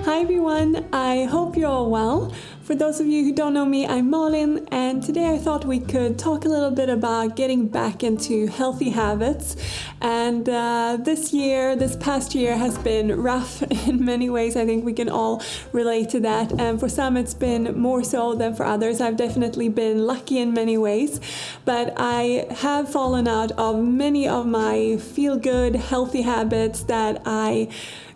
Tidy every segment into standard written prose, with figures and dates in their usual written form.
Hi everyone, I hope you're all well. For those of you who don't know me, I'm Malin, and today I thought we could talk a little bit about getting back into healthy habits. And this past year has been rough in many ways. I think we can all relate to that. And for some it's been more so than for others. I've definitely been lucky in many ways, but I have fallen out of many of my feel-good, healthy habits that I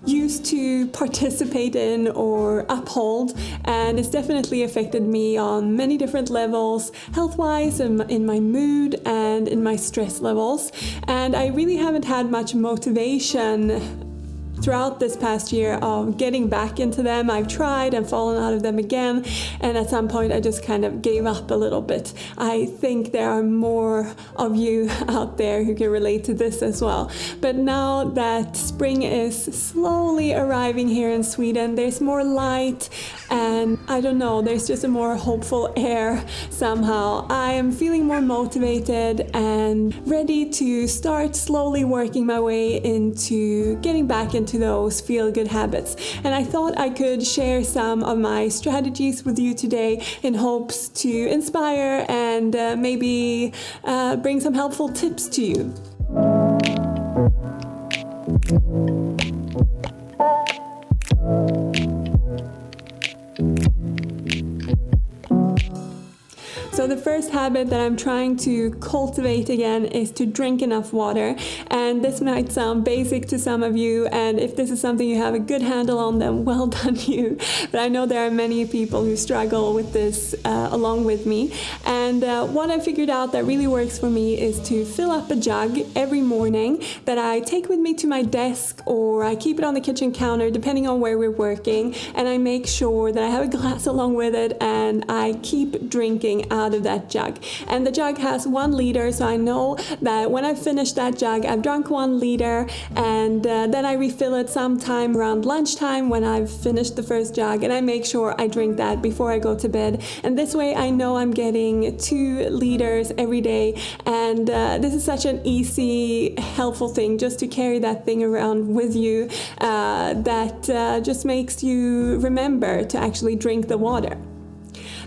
used to participate in or uphold, and it's definitely affected me on many different levels, health-wise, in my mood and in my stress levels. And I really haven't had much motivation throughout this past year of getting back into them. I've tried and fallen out of them again, and at some point I just kind of gave up a little bit. I think there are more of you out there who can relate to this as well. But now that spring is slowly arriving here in Sweden, there's more light and I don't know, there's just a more hopeful air somehow. I am feeling more motivated and ready to start slowly working my way into getting back into those feel-good habits. And I thought I could share some of my strategies with you today in hopes to inspire and maybe bring some helpful tips to you. So the first habit that I'm trying to cultivate again is to drink enough water. And this might sound basic to some of you, and if this is something you have a good handle on, then well done you. But I know there are many people who struggle with this along with me. And what I figured out that really works for me is to fill up a jug every morning that I take with me to my desk, or I keep it on the kitchen counter depending on where we're working, and I make sure that I have a glass along with it and I keep drinking out of that jug. And the jug has 1 liter, so I know that when I finish that jug I've drunk 1 liter, and then I refill it sometime around lunchtime when I've finished the first jug, and I make sure I drink that before I go to bed. And this way I know I'm getting 2 liters every day, and this is such an easy, helpful thing just to carry that thing around with you that just makes you remember to actually drink the water.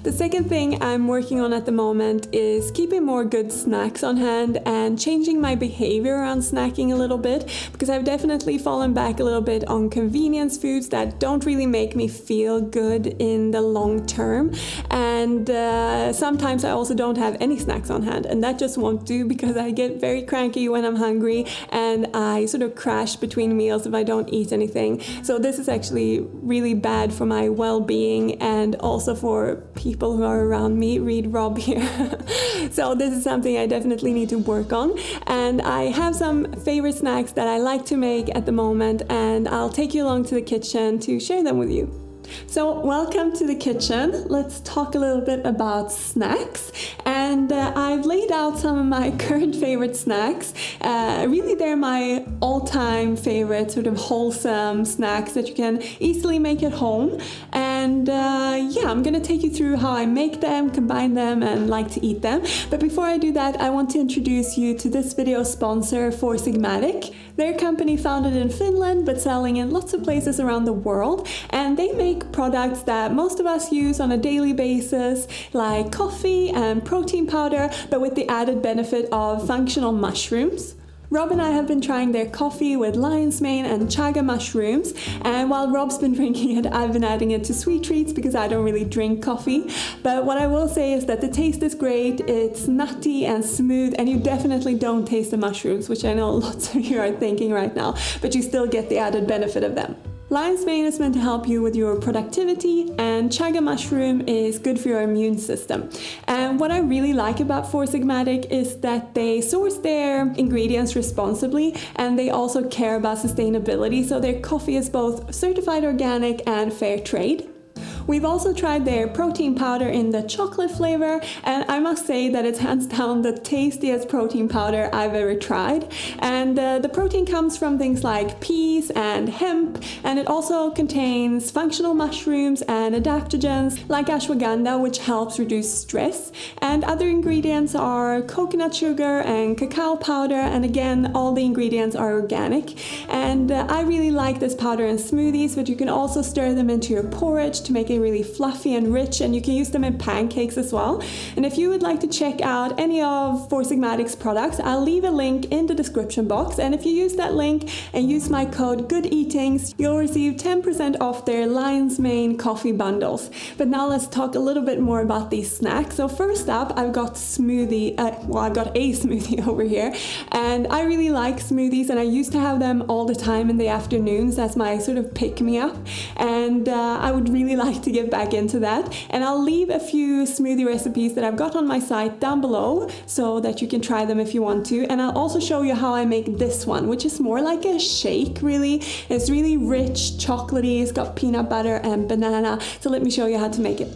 The second thing I'm working on at the moment is keeping more good snacks on hand and changing my behavior around snacking a little bit, because I've definitely fallen back a little bit on convenience foods that don't really make me feel good in the long term. And sometimes I also don't have any snacks on hand, and that just won't do because I get very cranky when I'm hungry and I sort of crash between meals if I don't eat anything. So this is actually really bad for my well-being and also for people who are around me. Read Rob here. So this is something I definitely need to work on, and I have some favorite snacks that I like to make at the moment, and I'll take you along to the kitchen to share them with you. So welcome to the kitchen. Let's talk a little bit about snacks, and I've laid out some of my current favorite snacks. Really they're my all-time favorite sort of wholesome snacks that you can easily make at home, and yeah, I'm gonna take you through how I make them, combine them, and like to eat them. But before I do that, I want to introduce you to this video sponsor, Four Sigmatic. They're a company founded in Finland but selling in lots of places around the world, and they make products that most of us use on a daily basis, like coffee and protein powder, but with the added benefit of functional mushrooms. Rob and I have been trying their coffee with lion's mane and chaga mushrooms, and while Rob's been drinking it, I've been adding it to sweet treats because I don't really drink coffee. But what I will say is that the taste is great, it's nutty and smooth, and you definitely don't taste the mushrooms, which I know lots of you are thinking right now, but you still get the added benefit of them. Lion's mane is meant to help you with your productivity, and chaga mushroom is good for your immune system. And what I really like about Four Sigmatic is that they source their ingredients responsibly, and they also care about sustainability, so their coffee is both certified organic and fair trade. We've also tried their protein powder in the chocolate flavor, and I must say that it's hands down the tastiest protein powder I've ever tried. And the protein comes from things like peas and hemp, and it also contains functional mushrooms and adaptogens like ashwagandha, which helps reduce stress. And other ingredients are coconut sugar and cacao powder, and again, all the ingredients are organic. And I really like this powder in smoothies, but you can also stir them into your porridge to make it really fluffy and rich, and you can use them in pancakes as well. And if you would like to check out any of Four Sigmatic's products, I'll leave a link in the description box, and if you use that link and use my code GOODEATINGS, you'll receive 10% off their Lion's Mane coffee bundles. But now let's talk a little bit more about these snacks. So first up, I've got a smoothie over here, and I really like smoothies, and I used to have them all the time in the afternoons as my sort of pick-me-up, and I would really like to get back into that. And I'll leave a few smoothie recipes that I've got on my site down below so that you can try them if you want to. And I'll also show you how I make this one, which is more like a shake really. It's really rich, chocolatey, it's got peanut butter and banana. So let me show you how to make it.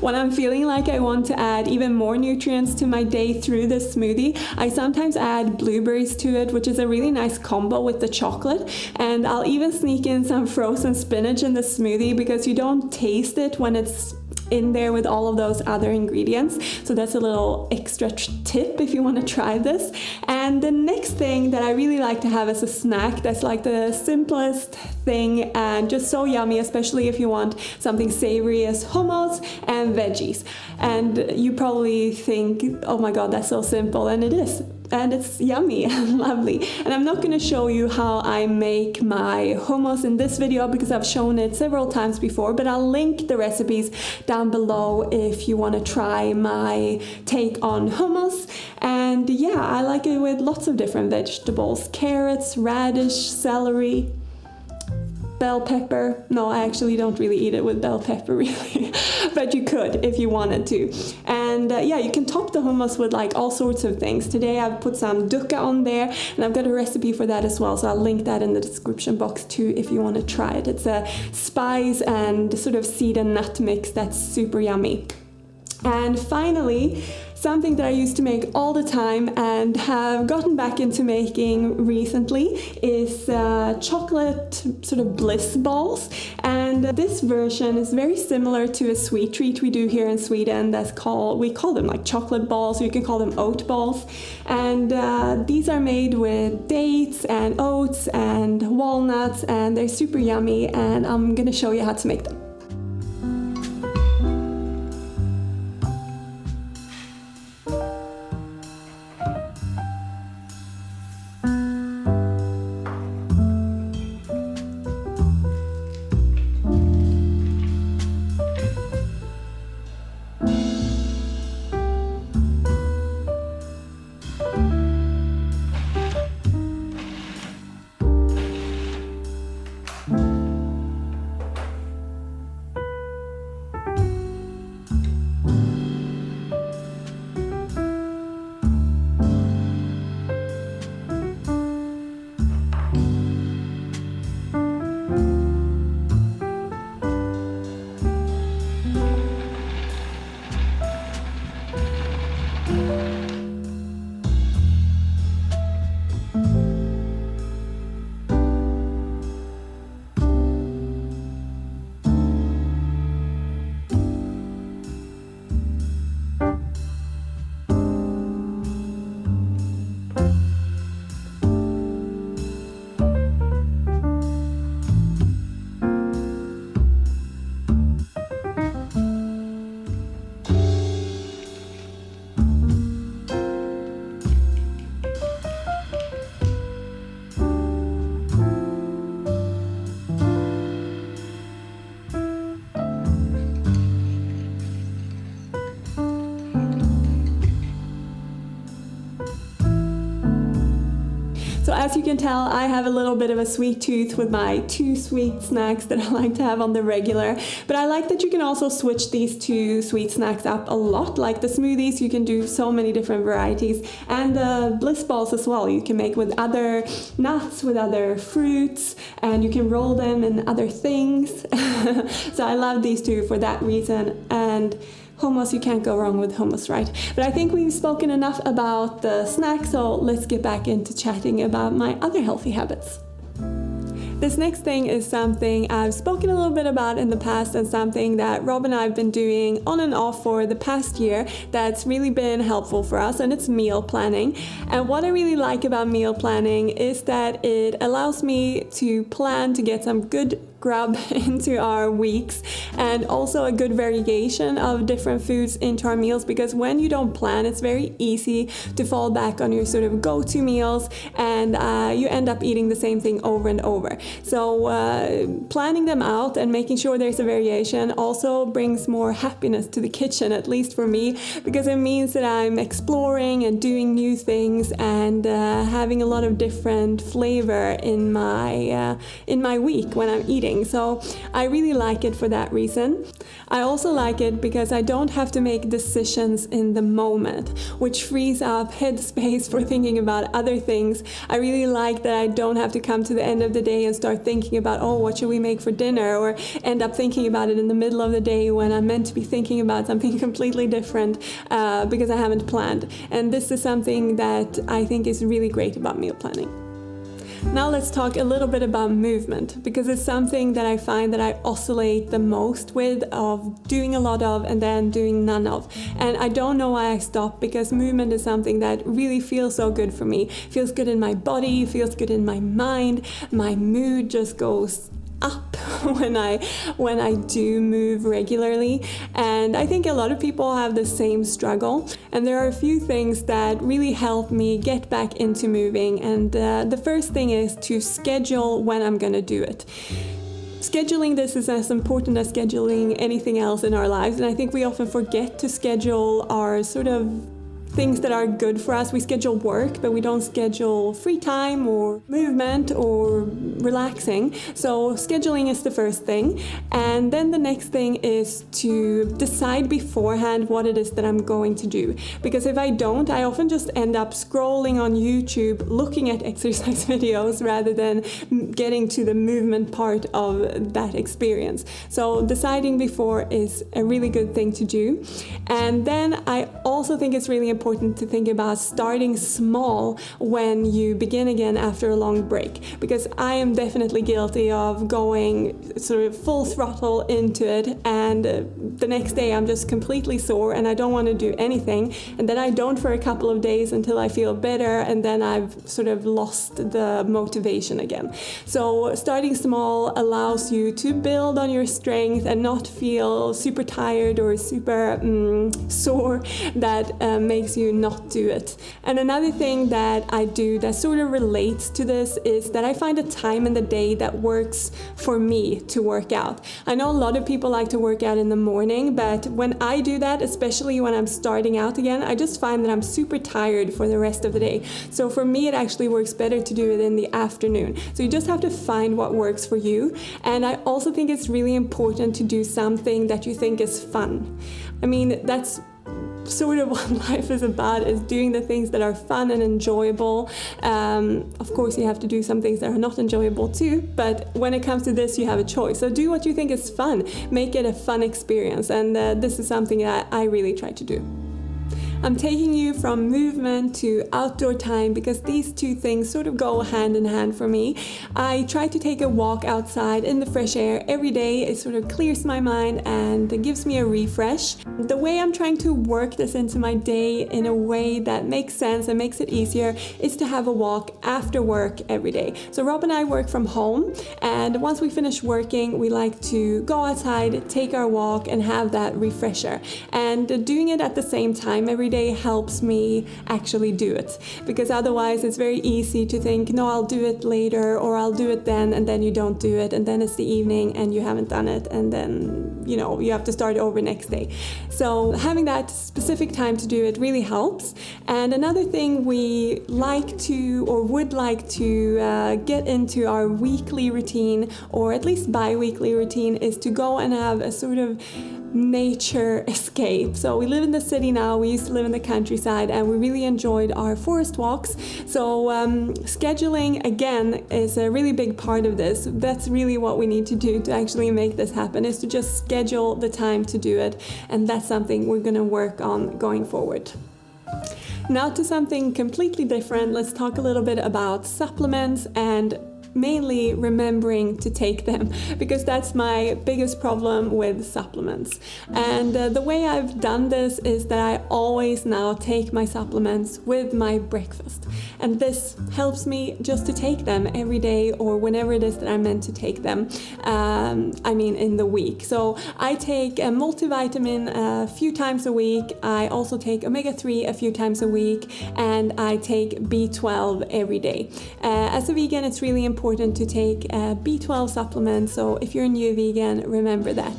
When I'm feeling like I want to add even more nutrients to my day through this smoothie, I sometimes add blueberries to it, which is a really nice combo with the chocolate. And I'll even sneak in some frozen spinach in the smoothie because you don't taste it when it's in there with all of those other ingredients. So that's a little extra tip if you want to try this. And the next thing that I really like to have as a snack, that's like the simplest thing and just so yummy, especially if you want something savory, is hummus and veggies. And you probably think, oh my god, that's so simple, and it is. And it's yummy and lovely. And I'm not going to show you how I make my hummus in this video because I've shown it several times before, but I'll link the recipes down below if you want to try my take on hummus. And yeah, I like it with lots of different vegetables: carrots, radish, celery, bell pepper. No, I actually don't really eat it with bell pepper really, but you could if you wanted to. And yeah, you can top the hummus with like all sorts of things. Today I've put some dukkha on there, and I've got a recipe for that as well, so I'll link that in the description box too if you want to try it. It's a spice and sort of seed and nut mix that's super yummy. And finally, something that I used to make all the time and have gotten back into making recently is chocolate sort of bliss balls. And this version is very similar to a sweet treat we do here in Sweden we call them like chocolate balls, or you can call them oat balls. And these are made with dates and oats and walnuts, and they're super yummy, and I'm gonna show you how to make them. as you can tell, I have a little bit of a sweet tooth with my 2 sweet snacks that I like to have on the regular, but I like that you can also switch these 2 sweet snacks up a lot. Like the smoothies, you can do so many different varieties, and the bliss balls as well. You can make with other nuts, with other fruits, and you can roll them in other things. So I love these 2 for that reason. And hummus, you can't go wrong with hummus, right? But I think we've spoken enough about the snacks, so let's get back into chatting about my other healthy habits. This next thing is something I've spoken a little bit about in the past, and something that Rob and I have been doing on and off for the past year that's really been helpful for us, and it's meal planning. And what I really like about meal planning is that it allows me to plan to get some good grub into our weeks, and also a good variation of different foods into our meals, because when you don't plan, it's very easy to fall back on your sort of go-to meals, and you end up eating the same thing over and over. So planning them out and making sure there's a variation also brings more happiness to the kitchen, at least for me, because it means that I'm exploring and doing new things, and having a lot of different flavor in my week when I'm eating. So I really like it for that reason. I also like it because I don't have to make decisions in the moment, which frees up headspace for thinking about other things. I really like that I don't have to come to the end of the day and start thinking about, oh, what should we make for dinner, or end up thinking about it in the middle of the day when I'm meant to be thinking about something completely different because I haven't planned. And this is something that I think is really great about meal planning. Now let's talk a little bit about movement, because it's something that I find that I oscillate the most with, of doing a lot of and then doing none of. And I don't know why I stopped, because movement is something that really feels so good for me. Feels good in my body, feels good in my mind. My mood just goes up when I do move regularly, and I think a lot of people have the same struggle. And there are a few things that really help me get back into moving, and the first thing is to schedule when I'm gonna do it. Scheduling this is as important as scheduling anything else in our lives, and I think we often forget to schedule our sort of things that are good for us. We schedule work, but we don't schedule free time or movement or relaxing. So scheduling is the first thing. And then the next thing is to decide beforehand what it is that I'm going to do. Because if I don't, I often just end up scrolling on YouTube, looking at exercise videos rather than getting to the movement part of that experience. So deciding before is a really good thing to do. And then I also think it's really important to think about starting small when you begin again after a long break, because I am definitely guilty of going sort of full throttle into it, and the next day I'm just completely sore and I don't want to do anything, and then I don't for a couple of days until I feel better, and then I've sort of lost the motivation again. So starting small allows you to build on your strength and not feel super tired or super sore that makes you not do it. And another thing that I do that sort of relates to this is that I find a time in the day that works for me to work out. I know a lot of people like to work out in the morning, but when I do that, especially when I'm starting out again, I just find that I'm super tired for the rest of the day. So for me, it actually works better to do it in the afternoon. So you just have to find what works for you. And I also think it's really important to do something that you think is fun. I mean, that's sort of what life is about, is doing the things that are fun and enjoyable. Of course, you have to do some things that are not enjoyable too, but when it comes to this, you have a choice. So do what you think is fun. Make it a fun experience, and this is something that I really try to do. I'm taking you from movement to outdoor time because these two things sort of go hand in hand for me. I try to take a walk outside in the fresh air every day. It sort of clears my mind and it gives me a refresh. The way I'm trying to work this into my day in a way that makes sense and makes it easier is to have a walk after work every day. So Rob and I work from home, and once we finish working, we like to go outside, take our walk and have that refresher. And doing it at the same time every every day helps me actually do it, because otherwise it's very easy to think, no, I'll do it later, or I'll do it then, and then you don't do it, and then it's the evening and you haven't done it, and then you have to start over next day. So having that specific time to do it really helps. And another thing we like to, or would like to get into our weekly routine, or at least bi-weekly routine, is to go and have a sort of nature escape. So we live in the city now, we used to live in the countryside, and we really enjoyed our forest walks. So scheduling again is a really big part of this. That's really what we need to do to actually make this happen, is to just schedule the time to do it, and that's something we're going to work on going forward. Now to something completely different. Let's talk a little bit about supplements, and mainly remembering to take them, because that's my biggest problem with supplements. And the way I've done this is that I always now take my supplements with my breakfast, and this helps me just to take them every day, or whenever it is that I'm meant to take them, in the week. So I take a multivitamin a few times a week. I also take omega-3 a few times a week, and I take B12 every day. As a vegan, it's really important to take B12 supplements, so if you're a new vegan, remember that.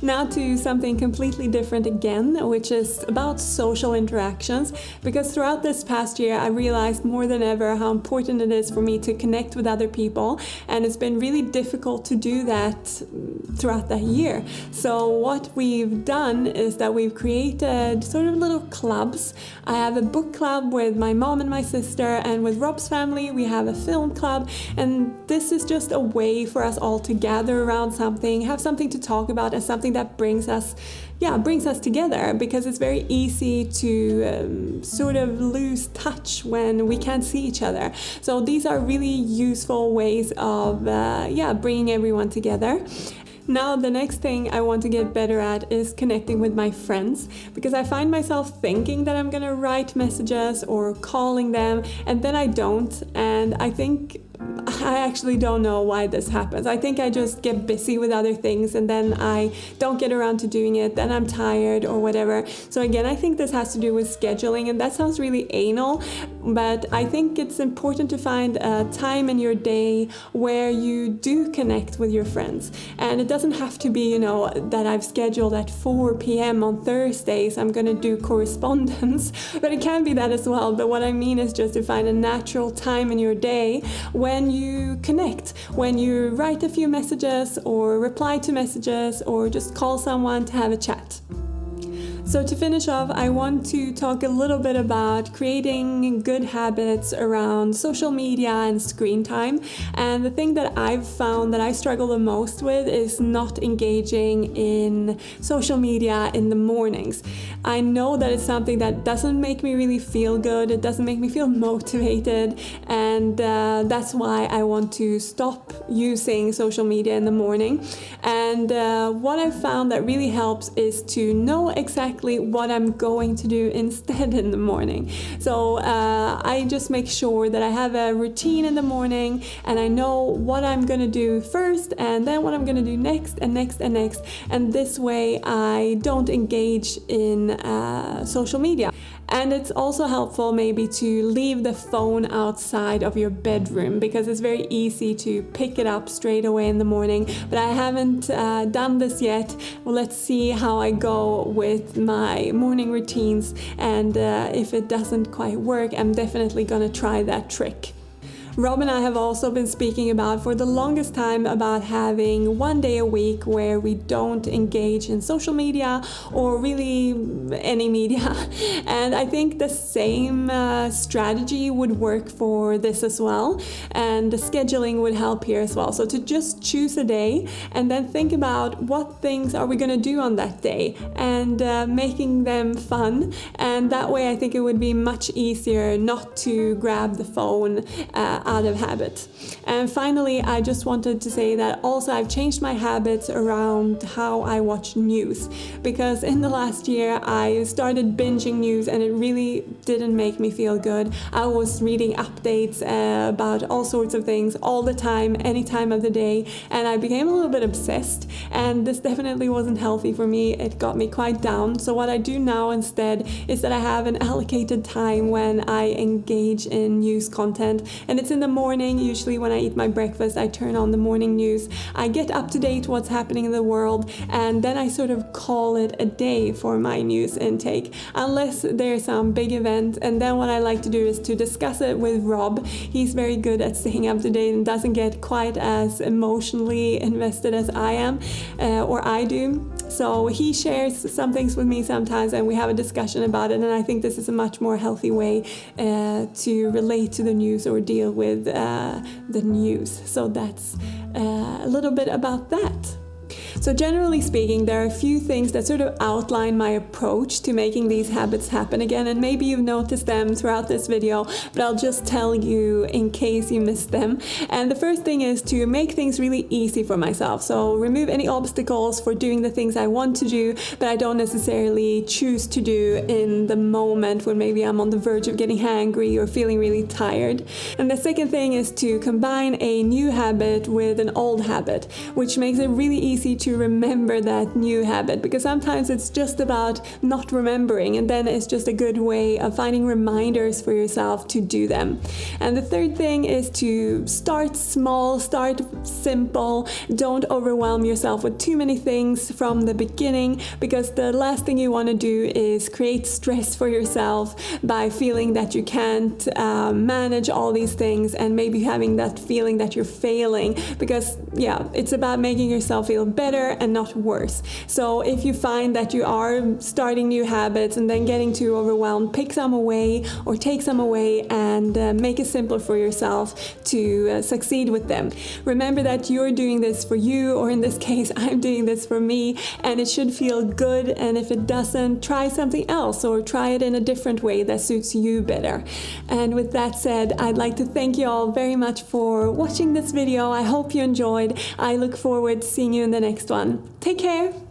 Now to something completely different again, which is about social interactions, because throughout this past year I realized more than ever how important it is for me to connect with other people, and it's been really difficult to do that throughout that year. So what we've done is that we've created sort of little clubs. I have a book club with my mom and my sister, and with Rob's family we have a film club, and this is just a way for us all to gather around something, have something to talk about, and something that brings us together, because it's very easy to sort of lose touch when we can't see each other. So these are really useful ways of bringing everyone together. Now the next thing I want to get better at is connecting with my friends, because I find myself thinking that I'm gonna write messages or calling them, and then I don't, and I actually don't know why this happens. I think I just get busy with other things, and then I don't get around to doing it, then I'm tired or whatever. So again, I think this has to do with scheduling, and that sounds really anal, but I think it's important to find a time in your day where you do connect with your friends. And it doesn't have to be, that I've scheduled at 4 p.m. on Thursdays, I'm gonna do correspondence, but it can be that as well. But what I mean is just to find a natural time in your day when you connect, when you write a few messages or reply to messages or just call someone to have a chat. So to finish off, I want to talk a little bit about creating good habits around social media and screen time. And the thing that I've found that I struggle the most with is not engaging in social media in the mornings. I know that it's something that doesn't make me really feel good, it doesn't make me feel motivated, and that's why I want to stop using social media in the morning. And what I've found that really helps is to know exactly what I'm going to do instead in the morning. So I just make sure that I have a routine in the morning, and I know what I'm going to do first, and then what I'm going to do next and next and next. And this way I don't engage in social media. And it's also helpful maybe to leave the phone outside of your bedroom, because it's very easy to pick it up straight away in the morning. But I haven't done this yet. Well, let's see how I go with my morning routines, and if it doesn't quite work, I'm definitely gonna try that trick. Rob and I have also been speaking about for the longest time about having one day a week where we don't engage in social media or really any media. And I think the same strategy would work for this as well. And the scheduling would help here as well. So to just choose a day and then think about what things are we going to do on that day, and making them fun. And that way I think it would be much easier not to grab the phone out of habit. And finally, I just wanted to say that also I've changed my habits around how I watch news, because in the last year I started binging news and it really didn't make me feel good. I was reading updates about all sorts of things all the time, any time of the day, and I became a little bit obsessed, and this definitely wasn't healthy for me. It got me quite down. So what I do now instead is that I have an allocated time when I engage in news content, and it's in the morning. Usually when I eat my breakfast, I turn on the morning news. I get up to date what's happening in the world, and then I sort of call it a day for my news intake, unless there's some big event. And then what I like to do is to discuss it with Rob. He's very good at staying up to date and doesn't get quite as emotionally invested as I am, or I do. So he shares some things with me sometimes and we have a discussion about it, and I think this is a much more healthy way to relate to the news or deal with the news. So that's a little bit about that. So generally speaking, there are a few things that sort of outline my approach to making these habits happen again, and maybe you've noticed them throughout this video, but I'll just tell you in case you missed them. And the first thing is to make things really easy for myself. So remove any obstacles for doing the things I want to do, but I don't necessarily choose to do in the moment when maybe I'm on the verge of getting hangry or feeling really tired. And the second thing is to combine a new habit with an old habit, which makes it really easy to remember that new habit, because sometimes it's just about not remembering, and then it's just a good way of finding reminders for yourself to do them. And the third thing is to start small, start simple. Don't overwhelm yourself with too many things from the beginning, because the last thing you want to do is create stress for yourself by feeling that you can't manage all these things and maybe having that feeling that you're failing, because yeah, it's about making yourself feel better and not worse. So if you find that you are starting new habits and then getting too overwhelmed, pick some away or take some away and make it simpler for yourself to succeed with them. Remember that you're doing this for you, or in this case, I'm doing this for me, and it should feel good. And if it doesn't, try something else or try it in a different way that suits you better. And with that said, I'd like to thank you all very much for watching this video. I hope you enjoyed. I look forward to seeing you in the next one. Take care.